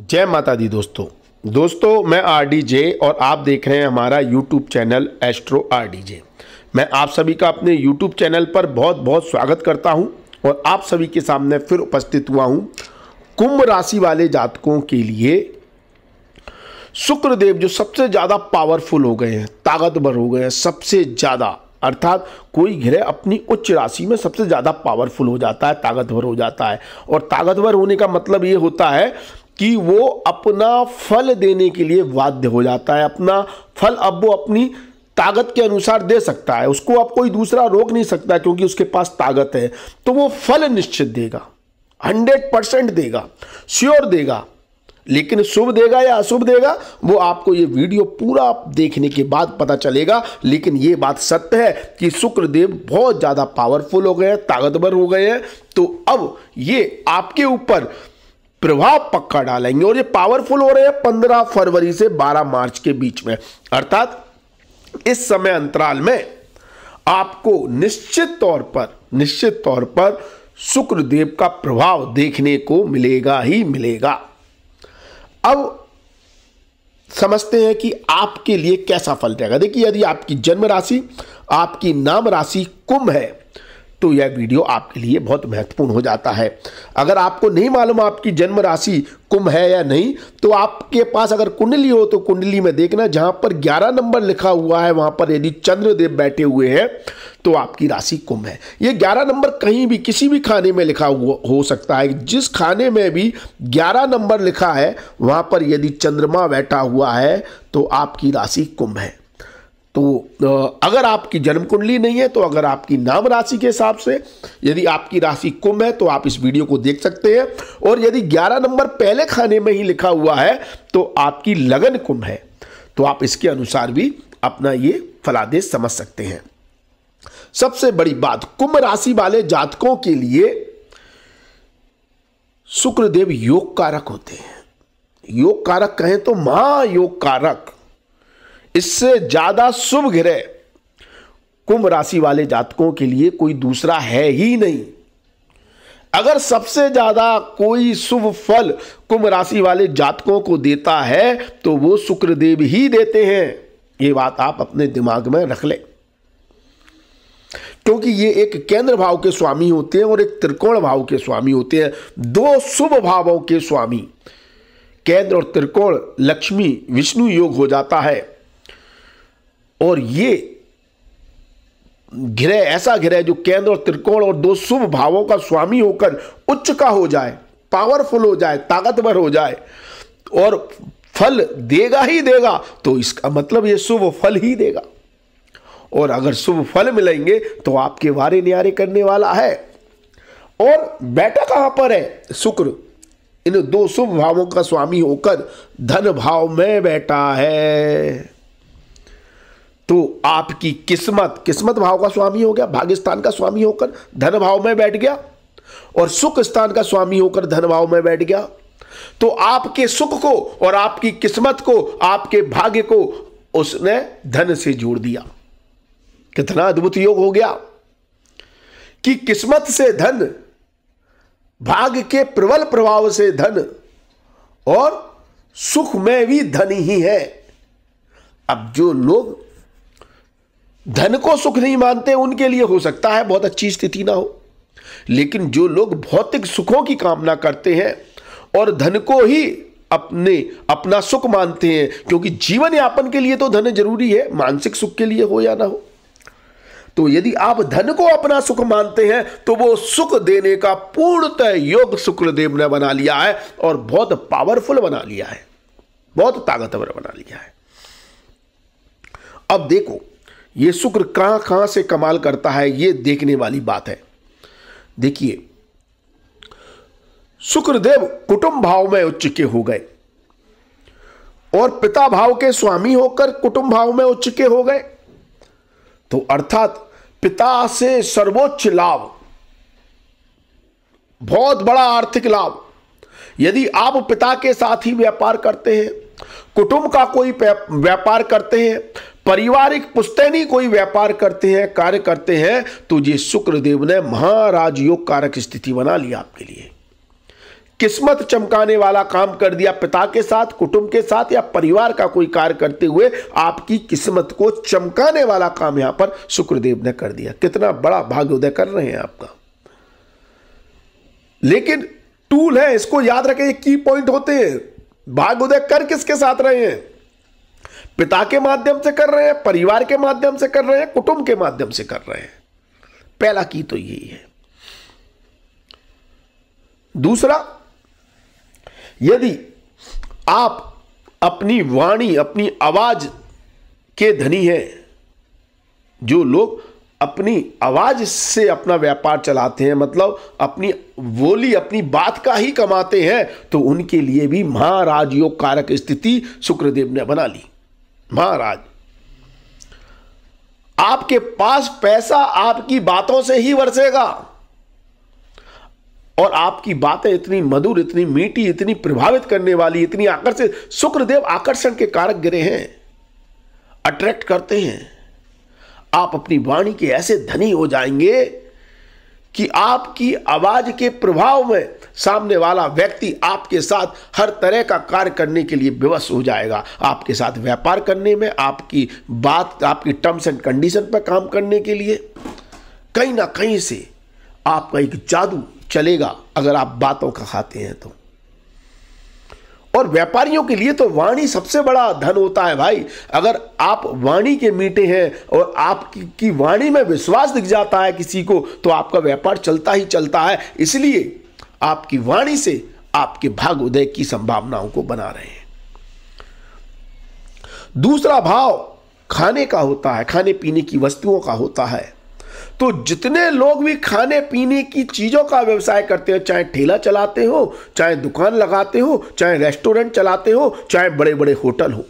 जय माता दी दोस्तों मैं RDJ और आप देख रहे हैं हमारा YouTube चैनल एस्ट्रो RDJ। मैं आप सभी का अपने YouTube चैनल पर बहुत बहुत स्वागत करता हूं और आप सभी के सामने फिर उपस्थित हुआ हूं कुंभ राशि वाले जातकों के लिए। शुक्रदेव जो सबसे ज़्यादा पावरफुल हो गए हैं, ताकतवर हो गए हैं, सबसे ज़्यादा, अर्थात कोई ग्रह अपनी उच्च राशि में सबसे ज़्यादा पावरफुल हो जाता है, ताकतवर हो जाता है। और ताकतवर होने का मतलब ये होता है कि वो अपना फल देने के लिए बाध्य हो जाता है। अपना फल अब वो अपनी ताकत के अनुसार दे सकता है, उसको अब कोई दूसरा रोक नहीं सकता क्योंकि उसके पास ताकत है। तो वो फल निश्चित देगा, 100% देगा, श्योर देगा। लेकिन शुभ देगा या अशुभ देगा वो आपको ये वीडियो पूरा देखने के बाद पता चलेगा। लेकिन ये बात सत्य है कि शुक्रदेव बहुत ज़्यादा पावरफुल हो गए हैं, ताकतवर हो गए हैं। तो अब ये आपके ऊपर प्रभाव पक्का डालेंगे और ये पावरफुल हो रहे हैं 15 फरवरी से 12 मार्च के बीच में। अर्थात इस समय अंतराल में आपको निश्चित तौर पर शुक्रदेव का प्रभाव देखने को मिलेगा ही मिलेगा। अब समझते हैं कि आपके लिए कैसा फल रहेगा। देखिए, यदि आपकी जन्म राशि, आपकी नाम राशि कुंभ है तो यह वीडियो आपके लिए बहुत महत्वपूर्ण हो जाता है। अगर आपको नहीं मालूम आपकी जन्म राशि कुंभ है या नहीं, तो आपके पास अगर कुंडली हो तो कुंडली में देखना, जहां पर 11 नंबर लिखा हुआ है वहां पर यदि चंद्रदेव बैठे हुए हैं तो आपकी राशि कुंभ है। ये 11 नंबर कहीं भी किसी भी खाने में लिखा हुआ हो सकता है। जिस खाने में भी 11 नंबर लिखा है वहां पर यदि चंद्रमा बैठा हुआ है तो आपकी राशि कुंभ है। तो अगर आपकी जन्म कुंडली नहीं है, तो अगर आपकी नाम राशि के हिसाब से यदि आपकी राशि कुंभ है तो आप इस वीडियो को देख सकते हैं। और यदि 11 नंबर पहले खाने में ही लिखा हुआ है तो आपकी लगन कुंभ है, तो आप इसके अनुसार भी अपना ये फलादेश समझ सकते हैं। सबसे बड़ी बात, कुंभ राशि वाले जातकों के लिए शुक्रदेव योग कारक होते हैं। योग कारक कहें तो महायोग कारक। इससे ज्यादा शुभ ग्रह कुंभ राशि वाले जातकों के लिए कोई दूसरा है ही नहीं। अगर सबसे ज्यादा कोई शुभ फल कुंभ राशि वाले जातकों को देता है तो वो शुक्रदेव ही देते हैं। ये बात आप अपने दिमाग में रख लें, क्योंकि ये एक केंद्र भाव के स्वामी होते हैं और एक त्रिकोण भाव के स्वामी होते हैं। दो शुभ भावों के स्वामी, केंद्र और त्रिकोण, लक्ष्मी विष्णु योग हो जाता है। और ये ग्रह, ऐसा ग्रह जो केंद्र और त्रिकोण और दो शुभ भावों का स्वामी होकर उच्च का हो जाए, पावरफुल हो जाए, ताकतवर हो जाए और फल देगा ही देगा, तो इसका मतलब ये शुभ फल ही देगा। और अगर शुभ फल मिलेंगे तो आपके वारे न्यारे करने वाला है। और बैठा कहां पर है शुक्र? इन दो शुभ भावों का स्वामी होकर धन भाव में बैठा है। तो आपकी किस्मत भाव का स्वामी हो गया, भाग्य स्थान का स्वामी होकर धन भाव में बैठ गया और सुख स्थान का स्वामी होकर धन भाव में बैठ गया। तो आपके सुख को और आपकी किस्मत को, आपके भाग्य को उसने धन से जोड़ दिया। कितना अद्भुत योग हो गया कि किस्मत से धन, भाग्य के प्रबल प्रभाव से धन और सुख में भी धन ही है। अब जो लोग धन को सुख नहीं मानते उनके लिए हो सकता है बहुत अच्छी स्थिति ना हो, लेकिन जो लोग भौतिक सुखों की कामना करते हैं और धन को ही अपना सुख मानते हैं, क्योंकि जीवन यापन के लिए तो धन जरूरी है, मानसिक सुख के लिए हो या ना हो। तो यदि आप धन को अपना सुख मानते हैं तो वो सुख देने का पूर्णतः योग शुक्रदेव ने बना लिया है और बहुत पावरफुल बना लिया है, बहुत ताकतवर बना लिया है। अब देखो, ये शुक्र कहां कहां से कमाल करता है, ये देखने वाली बात है। देखिए, शुक्रदेव कुटुंब भाव में उच्च के हो गए और पिता भाव के स्वामी होकर कुटुंब भाव में उच्च के हो गए। तो अर्थात पिता से सर्वोच्च लाभ, बहुत बड़ा आर्थिक लाभ। यदि आप पिता के साथ ही व्यापार करते हैं, कुटुंब का कोई व्यापार करते हैं, पारिवारिक पुश्तैनी कोई व्यापार करते हैं, कार्य करते हैं, तो ये शुक्रदेव ने महाराज योग कारक स्थिति बना लिया आपके लिए। किस्मत चमकाने वाला काम कर दिया, पिता के साथ, कुटुंब के साथ या परिवार का कोई कार्य करते हुए आपकी किस्मत को चमकाने वाला काम यहां पर शुक्रदेव ने कर दिया। कितना बड़ा भाग्योदय कर रहे हैं आपका। लेकिन टूल है, इसको याद रखें, ये की पॉइंट होते हैं। भाग्योदय कर किसके साथ रहे हैं? पिता के माध्यम से कर रहे हैं, परिवार के माध्यम से कर रहे हैं, कुटुंब के माध्यम से कर रहे हैं। पहला की तो यही है। दूसरा, यदि आप अपनी वाणी, अपनी आवाज के धनी हैं, जो लोग अपनी आवाज से अपना व्यापार चलाते हैं, मतलब अपनी बोली, अपनी बात का ही कमाते हैं, तो उनके लिए भी महाराज योग कारक स्थिति शुक्रदेव ने बना ली। महाराज, आपके पास पैसा आपकी बातों से ही बरसेगा, और आपकी बातें इतनी मधुर, इतनी मीठी, इतनी प्रभावित करने वाली, इतनी आकर्षित। शुक्रदेव आकर्षण के कारक गिरे हैं, अट्रैक्ट करते हैं। आप अपनी वाणी के ऐसे धनी हो जाएंगे कि आपकी आवाज के प्रभाव में सामने वाला व्यक्ति आपके साथ हर तरह का कार्य करने के लिए विवश हो जाएगा। आपके साथ व्यापार करने में, आपकी बात, आपकी टर्म्स एंड कंडीशन पर काम करने के लिए कहीं ना कहीं से आपका एक जादू चलेगा, अगर आप बातों का खाते हैं तो। और व्यापारियों के लिए तो वाणी सबसे बड़ा धन होता है भाई। अगर आप वाणी के मीठे हैं और आपकी वाणी में विश्वास दिख जाता है किसी को, तो आपका व्यापार चलता ही चलता है। इसलिए आपकी वाणी से आपके भाग्योदय की संभावनाओं को बना रहे हैं। दूसरा भाव खाने का होता है, खाने पीने की वस्तुओं का होता है। तो जितने लोग भी खाने पीने की चीजों का व्यवसाय करते हो, चाहे ठेला चलाते हो, चाहे दुकान लगाते हो, चाहे रेस्टोरेंट चलाते हो, चाहे बड़े बड़े होटल हो,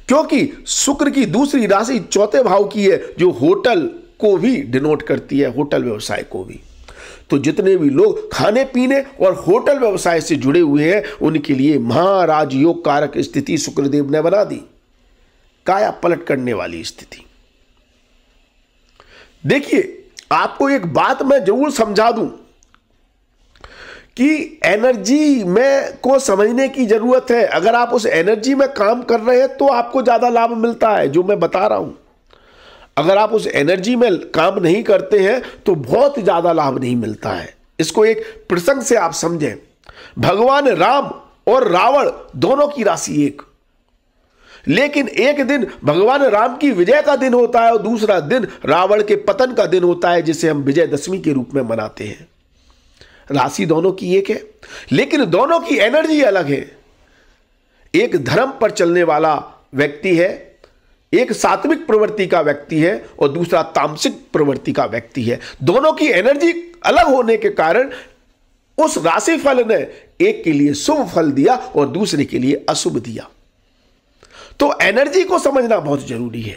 क्योंकि शुक्र की दूसरी राशि चौथे भाव की है, जो होटल को भी डिनोट करती है, होटल व्यवसाय को भी। तो जितने भी लोग खाने पीने और होटल व्यवसाय से जुड़े हुए हैं, उनके लिए महाराज योग कारक स्थिति शुक्रदेव ने बना दी, काया पलट करने वाली स्थिति। देखिए, आपको एक बात मैं जरूर समझा दूं कि एनर्जी में को समझने की जरूरत है। अगर आप उस एनर्जी में काम कर रहे हैं तो आपको ज्यादा लाभ मिलता है, जो मैं बता रहा हूं। अगर आप उस एनर्जी में काम नहीं करते हैं तो बहुत ज्यादा लाभ नहीं मिलता है। इसको एक प्रसंग से आप समझें। भगवान राम और रावण दोनों की राशि एक, लेकिन एक दिन भगवान राम की विजय का दिन होता है और दूसरा दिन रावण के पतन का दिन होता है, जिसे हम विजयदशमी के रूप में मनाते हैं। राशि दोनों की एक है, लेकिन दोनों की एनर्जी अलग है। एक धर्म पर चलने वाला व्यक्ति है, एक सात्विक प्रवृत्ति का व्यक्ति है, और दूसरा तामसिक प्रवृत्ति का व्यक्ति है। दोनों की एनर्जी अलग होने के कारण उस राशिफल ने एक के लिए शुभ फल दिया और दूसरे के लिए अशुभ दिया। तो एनर्जी को समझना बहुत जरूरी है।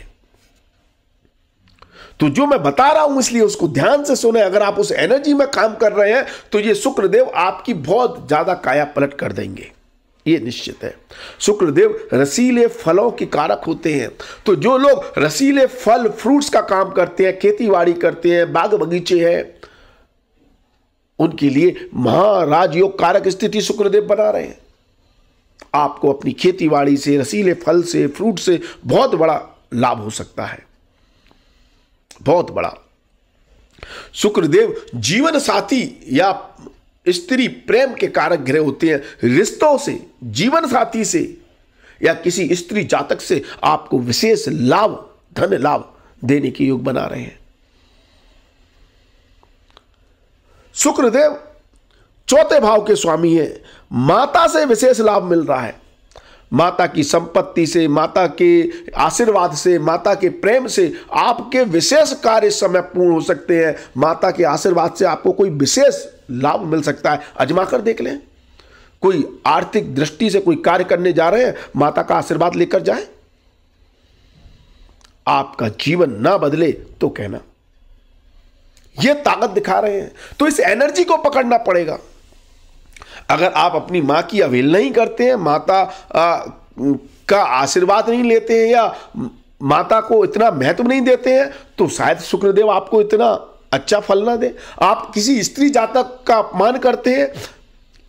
तो जो मैं बता रहा हूं, इसलिए उसको ध्यान से सुने। अगर आप उस एनर्जी में काम कर रहे हैं तो ये शुक्रदेव आपकी बहुत ज्यादा काया पलट कर देंगे, ये निश्चित है। शुक्रदेव रसीले फलों के कारक होते हैं। तो जो लोग रसीले फल, फ्रूट्स का काम करते हैं, खेतीबाड़ी करते हैं, बाग बगीचे हैं, उनके लिए महाराज योग कारक स्थिति शुक्रदेव बना रहे हैं। आपको अपनी खेतीबाड़ी से, रसीले फल से, फ्रूट से बहुत बड़ा लाभ हो सकता है, बहुत बड़ा। शुक्रदेव जीवन साथी या स्त्री प्रेम के कारक ग्रह होते हैं। रिश्तों से, जीवन साथी से या किसी स्त्री जातक से आपको विशेष लाभ, धन लाभ देने के योग बना रहे हैं। शुक्रदेव चौथे भाव के स्वामी है। माता से विशेष लाभ मिल रहा है। माता की संपत्ति से, माता के आशीर्वाद से, माता के प्रेम से आपके विशेष कार्य इस समय पूर्ण हो सकते हैं। माता के आशीर्वाद से आपको कोई विशेष लाभ मिल सकता है। आजमा कर देख लें। कोई आर्थिक दृष्टि से कोई कार्य करने जा रहे हैं, माता का आशीर्वाद लेकर जाएं। आपका जीवन ना बदले तो कहना। यह ताकत दिखा रहे हैं, तो इस एनर्जी को पकड़ना पड़ेगा। अगर आप अपनी मां की अवहेलना नहीं करते हैं, माता का आशीर्वाद नहीं लेते हैं, या माता को इतना महत्व नहीं देते हैं, तो शायद शुक्रदेव आपको इतना अच्छा फल ना दे। आप किसी स्त्री जातक का अपमान करते हैं,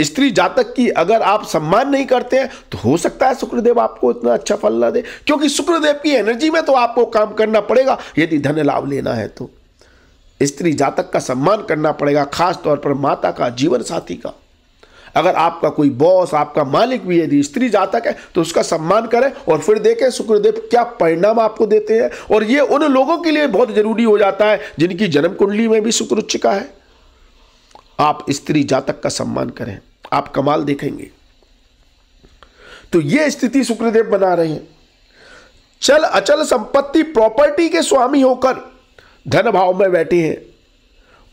स्त्री जातक की अगर आप सम्मान नहीं करते हैं तो हो सकता है शुक्रदेव आपको इतना अच्छा फल ना दे, क्योंकि शुक्रदेव की एनर्जी में तो आपको काम करना पड़ेगा यदि धन लाभ लेना है तो। स्त्री जातक का सम्मान करना पड़ेगा, खास तौर पर माता का, जीवन साथी का। अगर आपका कोई बॉस, आपका मालिक भी यदि स्त्री जातक है तो उसका सम्मान करें और फिर देखें शुक्रदेव क्या परिणाम आपको देते हैं। और ये उन लोगों के लिए बहुत जरूरी हो जाता है जिनकी जन्म कुंडली में भी शुक्र उच्च का है। आप स्त्री जातक का सम्मान करें, आप कमाल देखेंगे। तो यह स्थिति शुक्रदेव बना रहे हैं। चल अचल संपत्ति प्रॉपर्टी के स्वामी होकर धन भाव में बैठे हैं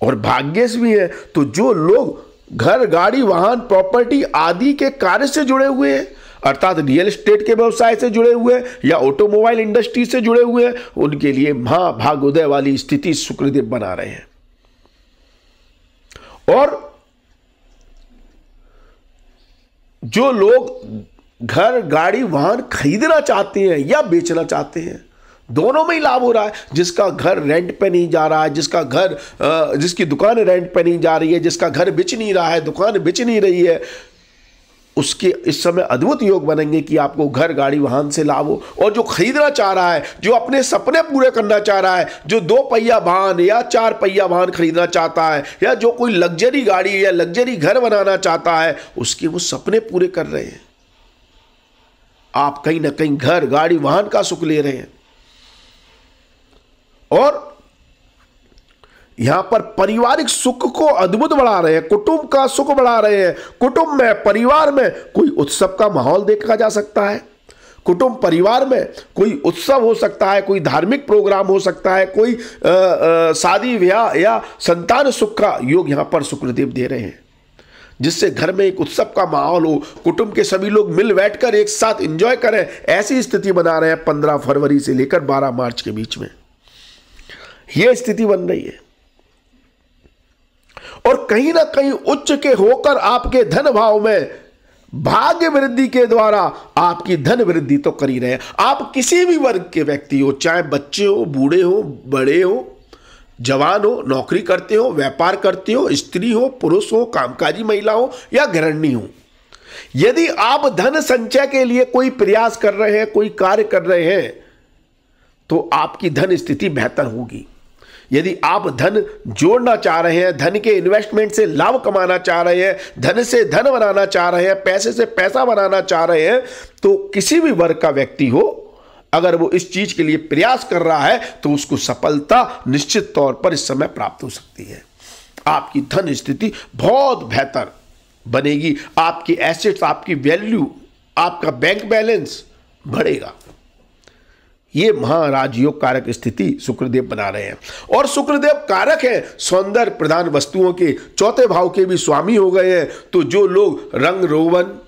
और भाग्यश भी हैं। तो जो लोग घर, गाड़ी, वाहन, प्रॉपर्टी आदि के कार्य से जुड़े हुए हैं, अर्थात रियल एस्टेट के व्यवसाय से जुड़े हुए हैं या ऑटोमोबाइल इंडस्ट्री से जुड़े हुए हैं, उनके लिए महाभाग्योदय वाली स्थिति शुक्रदेव बना रहे हैं। और जो लोग घर, गाड़ी, वाहन खरीदना चाहते हैं या बेचना चाहते हैं, दोनों में ही लाभ हो रहा है। जिसका घर रेंट पे नहीं जा रहा है, जिसकी दुकान रेंट पे नहीं जा रही है, जिसका घर बिच नहीं रहा है, दुकान बिच नहीं रही है, उसके इस समय अद्भुत योग बनेंगे कि आपको घर, गाड़ी, वाहन से लाभ हो। और जो खरीदना चाह रहा है, जो अपने सपने पूरे करना चाह रहा है, जो 2 पहिया वाहन या 4 पहिया वाहन खरीदना चाहता है, या जो कोई लग्जरी गाड़ी या लग्जरी घर बनाना चाहता है, उसके वो सपने पूरे कर रहे हैं। आप कहीं ना कहीं घर, गाड़ी, वाहन का सुख ले रहे हैं। और यहां पर पारिवारिक सुख को अद्भुत बढ़ा रहे हैं, कुटुंब का सुख बढ़ा रहे हैं। कुटुंब में, परिवार में कोई उत्सव का माहौल देखा जा सकता है। कुटुंब परिवार में कोई उत्सव हो सकता है, कोई धार्मिक प्रोग्राम हो सकता है, कोई शादी ब्याह या संतान सुख का योग यहां पर शुक्रदेव दे रहे हैं, जिससे घर में एक उत्सव का माहौल हो, कुटुंब के सभी लोग मिल बैठकर एक साथ एंजॉय करें। ऐसी स्थिति बना रहे हैं 15 फरवरी से लेकर 12 मार्च के बीच में यह स्थिति बन रही है। और कहीं ना कहीं उच्च के होकर आपके धन भाव में भाग्य वृद्धि के द्वारा आपकी धन वृद्धि तो कर ही रहे हैं। आप किसी भी वर्ग के व्यक्ति हो, चाहे बच्चे हो, बूढ़े हो, बड़े हो, जवान हो, नौकरी करते हो, व्यापार करते हो, स्त्री हो, पुरुष हो, कामकाजी महिला हो या गृहिणी हो, यदि आप धन संचय के लिए कोई प्रयास कर रहे हैं, कोई कार्य कर रहे हैं, तो आपकी धन स्थिति बेहतर होगी। यदि आप धन जोड़ना चाह रहे हैं, धन के इन्वेस्टमेंट से लाभ कमाना चाह रहे हैं, धन से धन बनाना चाह रहे हैं, पैसे से पैसा बनाना चाह रहे हैं, तो किसी भी वर्ग का व्यक्ति हो, अगर वो इस चीज के लिए प्रयास कर रहा है तो उसको सफलता निश्चित तौर पर इस समय प्राप्त हो सकती है। आपकी धन स्थिति बहुत बेहतर बनेगी, आपकी एसेट्स, आपकी वैल्यू, आपका बैंक बैलेंस बढ़ेगा। ये महाराजयोग कारक स्थिति शुक्रदेव बना रहे हैं। और शुक्रदेव कारक है सौंदर्य प्रधान वस्तुओं के, 4थे भाव के भी स्वामी हो गए हैं। तो जो लोग रंग रोगन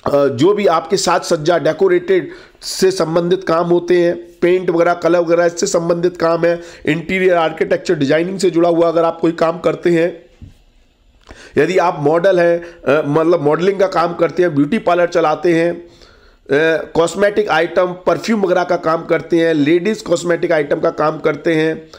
जो भी आपके साज सज्जा, डेकोरेटेड से संबंधित काम होते हैं, पेंट वगैरह, कलर वगैरह इससे संबंधित काम है, इंटीरियर आर्किटेक्चर डिजाइनिंग से जुड़ा हुआ अगर आप कोई काम करते हैं, यदि आप मॉडल हैं, मतलब मॉडलिंग का काम करते हैं, ब्यूटी पार्लर चलाते हैं, कॉस्मेटिक आइटम, परफ्यूम वगैरह का काम करते हैं, लेडीज कॉस्मेटिक आइटम का काम करते हैं,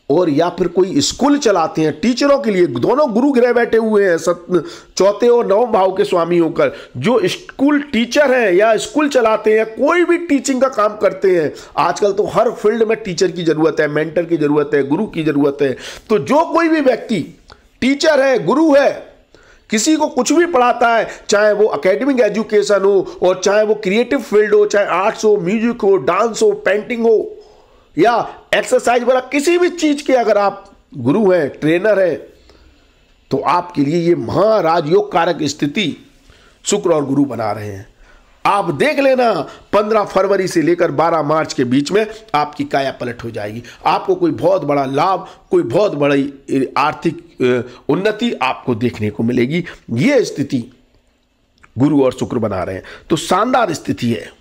और या फिर कोई स्कूल चलाते हैं, टीचरों के लिए दोनों गुरु ग्रह बैठे हुए हैं 4थे और 9वें भाव के स्वामी होकर, जो स्कूल टीचर हैं या स्कूल चलाते हैं, कोई भी टीचिंग का काम करते हैं। आजकल तो हर फील्ड में टीचर की जरूरत है, मेंटर की जरूरत है, गुरु की जरूरत है। तो जो कोई भी व्यक्ति टीचर है, गुरु है, किसी को कुछ भी पढ़ाता है, चाहे वो एकेडमिक एजुकेशन हो और चाहे वो क्रिएटिव फील्ड हो, चाहे आर्ट्स हो, म्यूजिक हो, डांस हो, पेंटिंग हो या एक्सरसाइज वगैरह, किसी भी चीज के अगर आप गुरु हैं, ट्रेनर हैं, तो आपके लिए ये महाराजयोग कारक स्थिति शुक्र और गुरु बना रहे हैं। आप देख लेना 15 फरवरी से लेकर 12 मार्च के बीच में आपकी काया पलट हो जाएगी। आपको कोई बहुत बड़ा लाभ, कोई बहुत बड़ी आर्थिक उन्नति आपको देखने को मिलेगी। यह स्थिति गुरु और शुक्र बना रहे हैं, तो शानदार स्थिति है।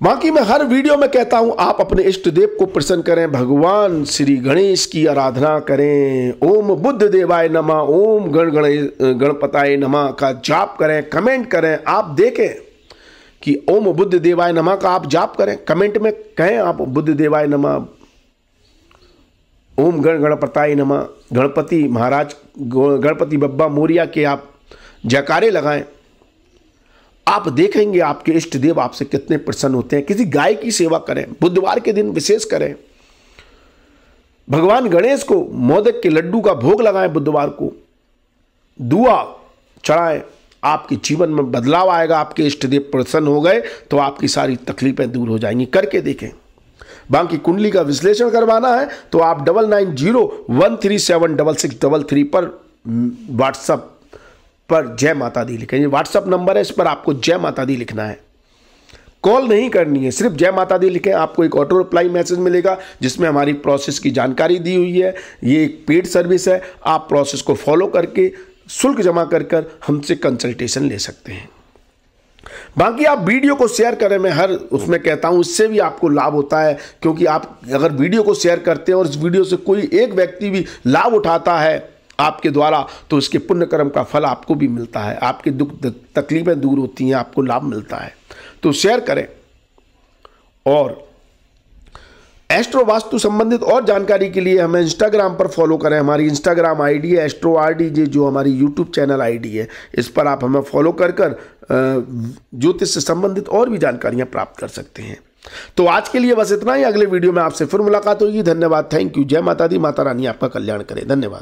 बाकी मैं हर वीडियो में कहता हूं आप अपने इष्ट देव को प्रसन्न करें, भगवान श्री गणेश की आराधना करें, ओम बुद्ध देवाय नमः, ओम गणपताय नमः का जाप करें, कमेंट करें। आप देखें कि ओम बुद्ध देवाय नमः का आप जाप करें, कमेंट में कहें आप बुद्ध देवाय नमः, ओम गण गणपताय नमः, गणपति महाराज, गणपति बप्पा मोरिया के आप जयकारे लगाएं। आप देखेंगे आपके इष्ट देव आपसे कितने प्रसन्न होते हैं। किसी गाय की सेवा करें, बुधवार के दिन विशेष करें। भगवान गणेश को मोदक के लड्डू का भोग लगाएं, बुधवार को दुआ चढ़ाएं। आपके जीवन में बदलाव आएगा। आपके इष्ट देव प्रसन्न हो गए तो आपकी सारी तकलीफें दूर हो जाएंगी। करके देखें। बाकी कुंडली का विश्लेषण करवाना है तो आप 9901376633 पर व्हाट्सएप पर जय माता दी लिखें। व्हाट्सएप नंबर है, इस पर आपको जय माता दी लिखना है। कॉल नहीं करनी है, सिर्फ जय माता दी लिखें। आपको एक ऑटो रिप्लाई मैसेज मिलेगा जिसमें हमारी प्रोसेस की जानकारी दी हुई है। ये एक पेड सर्विस है। आप प्रोसेस को फॉलो करके शुल्क जमा कर हमसे कंसल्टेशन ले सकते हैं। बाकी आप वीडियो को शेयर करें, मैं हर उसमें कहता हूं, इससे भी आपको लाभ होता है। क्योंकि आप अगर वीडियो को शेयर करते हैं और इस वीडियो से कोई एक व्यक्ति भी लाभ उठाता है आपके द्वारा, तो इसके पुण्य कर्म का फल आपको भी मिलता है। आपकी दुख तकलीफें दूर होती हैं, आपको लाभ मिलता है। तो शेयर करें। और एस्ट्रो वास्तु संबंधित और जानकारी के लिए हमें इंस्टाग्राम पर फॉलो करें। हमारी इंस्टाग्राम आईडी है एस्ट्रो RDJ, जो हमारी यूट्यूब चैनल आईडी है। इस पर आप हमें फॉलो कर ज्योतिष से संबंधित और भी जानकारियां प्राप्त कर सकते हैं। तो आज के लिए बस इतना ही। अगले वीडियो में आपसे फिर मुलाकात होगी। धन्यवाद। Thank you. जय माता दी। माता रानी आपका कल्याण करे। धन्यवाद।